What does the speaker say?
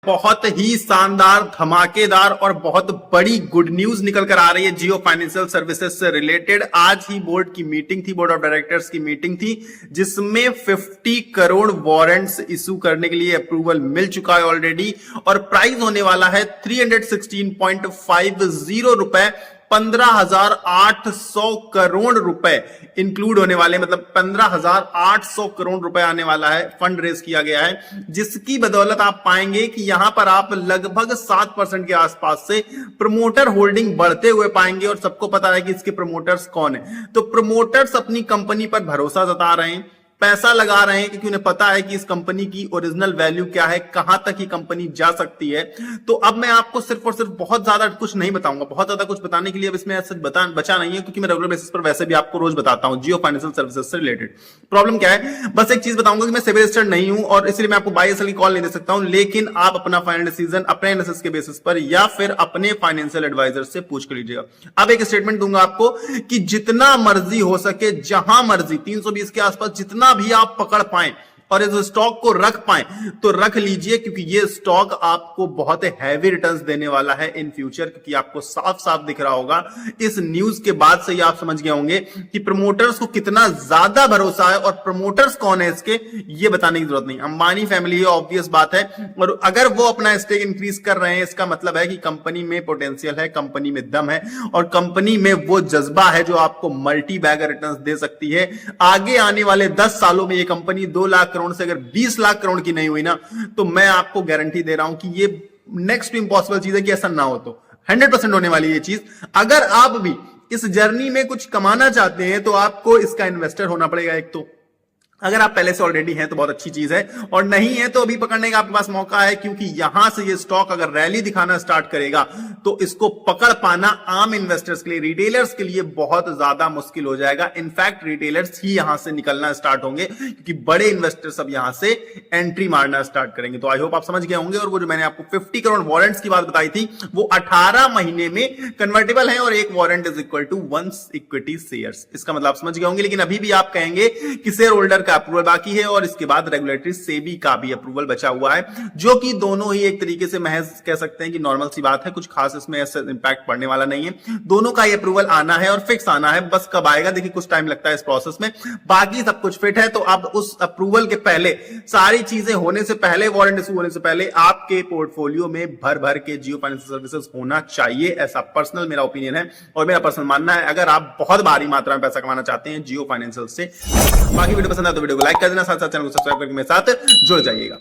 बहुत ही शानदार, धमाकेदार और बहुत बड़ी गुड न्यूज निकल कर आ रही है जियो फाइनेंशियल सर्विसेज से रिलेटेड। आज ही बोर्ड की मीटिंग थी, बोर्ड ऑफ डायरेक्टर्स की मीटिंग थी, जिसमें 50 करोड़ वारंट्स इशू करने के लिए अप्रूवल मिल चुका है ऑलरेडी और प्राइस होने वाला है 316.50 रुपए। 15,800 करोड़ रुपए इंक्लूड होने वाले, मतलब 15,800 करोड़ रुपए आने वाला है। फंड रेज किया गया है, जिसकी बदौलत आप पाएंगे कि यहां पर आप लगभग 7% के आसपास से प्रमोटर होल्डिंग बढ़ते हुए पाएंगे। और सबको पता है कि इसके प्रमोटर्स कौन है। तो प्रमोटर्स अपनी कंपनी पर भरोसा जता रहे हैं, पैसा लगा रहे हैं, क्योंकि उन्हें पता है कि इस कंपनी की ओरिजिनल वैल्यू क्या है, कहां तक ये कंपनी जा सकती है। तो अब मैं आपको सिर्फ और सिर्फ बहुत ज्यादा कुछ नहीं बताऊंगा, बहुत ज्यादा कुछ बताने के लिए अब इसमें ऐसा बचा नहीं है, क्योंकि मैं रेगुलर बेसिस पर वैसे भी आपको रोज बताता हूं जियो फाइनेंशियल सर्विसेज से रिलेटेड। प्रॉब्लम क्या है, बस एक चीज बताऊंगा कि मैं सेबी रजिस्टर्ड नहीं हूं और इसलिए मैं आपको बाय सेल की कॉल नहीं दे सकता हूं, लेकिन आप अपना फाइनल डिसीजन अपने एनालिसिस के बेसिस पर या फिर अपने फाइनेंशियल एडवाइजर से पूछ कर लीजिएगा। अब एक स्टेटमेंट दूंगा आपको कि जितना मर्जी हो सके, जहां मर्जी 320 के आसपास जितना भी आप पकड़ पाए और इस स्टॉक को रख पाए तो रख लीजिए, क्योंकि ये स्टॉक आपको बहुत हैवी रिटर्न्स देने वाला है इन फ्यूचर। क्योंकि आपको साफ साफ दिख रहा होगा इस न्यूज के बाद से ही आप समझ गए होंगे कि प्रमोटर्स को कितना ज्यादा भरोसा है। और प्रमोटर्स कौन है इसके, ये बताने की जरूरत नहीं, अंबानी फैमिली है, ऑब्वियस बात है। और अगर वो अपना स्टेक इंक्रीज कर रहे हैं, इसका मतलब है कि कंपनी में पोटेंशियल है, कंपनी में दम है और कंपनी में वो जज्बा है जो आपको मल्टी बैगर रिटर्न्स दे सकती है। आगे आने वाले 10 सालों में ये कंपनी 2 लाख करोड़ से अगर 20 लाख करोड़ की नहीं हुई ना, तो मैं आपको गारंटी दे रहा हूं कि ये नेक्स्ट टू इंपॉसिबल चीज है कि ऐसा ना हो। तो 100% होने वाली ये चीज। अगर आप भी इस जर्नी में कुछ कमाना चाहते हैं तो आपको इसका इन्वेस्टर होना पड़ेगा। एक तो अगर आप पहले से ऑलरेडी हैं तो बहुत अच्छी चीज है, और नहीं है तो अभी पकड़ने का आपके पास मौका है, क्योंकि यहां से ये स्टॉक अगर रैली दिखाना स्टार्ट करेगा तो इसको पकड़ पाना आम इन्वेस्टर्स के लिए, रिटेलर्स के लिए बहुत ज्यादा मुश्किल हो जाएगा। इनफैक्ट रिटेलर्स ही यहां से निकलना स्टार्ट होंगे, क्योंकि बड़े इन्वेस्टर्स अब यहां से एंट्री मारना स्टार्ट करेंगे। तो आई होप आप समझ गए होंगे। और वो जो मैंने आपको 50 करोड़ वारंट्स की बात बताई थी, वो 18 महीने में कन्वर्टेबल है और एक warrant is equal to 1 equity shares. इसका मतलब आप समझ गए होंगे। लेकिन अभी भी आप कहेंगे कि शेयर होल्डर का अप्रूवल बाकी है और इसके बाद रेगुलेटरी सेबी का भी अप्रूवल बचा हुआ है, जो कि दोनों ही एक तरीके से महज कह सकते हैं कि नॉर्मल सी बात है, कुछ खास इसमें ऐसा इंपैक्ट पड़ने वाला नहीं है। दोनों का ये अप्रूवल आना है और फिक्स आना है, बस कब आएगा देखिए, कुछ टाइम लगता है इस प्रोसेस में। बाकी सब कुछ फिट है। तो अब उस अप्रूवल के पहले, सारी चीजें होने से पहले, वारंट इशू होने से पहले आपके पोर्टफोलियो में भर भर के जियो फाइनेंशियल सर्विसेज होना चाहिए। ऐसा पर्सनल मेरा ओपिनियन है और मेरा पर्सनल मानना है, अगर आप बहुत भारी मात्रा में पैसा कमाना चाहते हैं जियो फाइनेंशियल से। बाकी वीडियो पसंद आए तो वीडियो को लाइक कर देना, साथ साथ चैनल को सब्सक्राइब करके मेरे साथ जुड़ जाइएगा।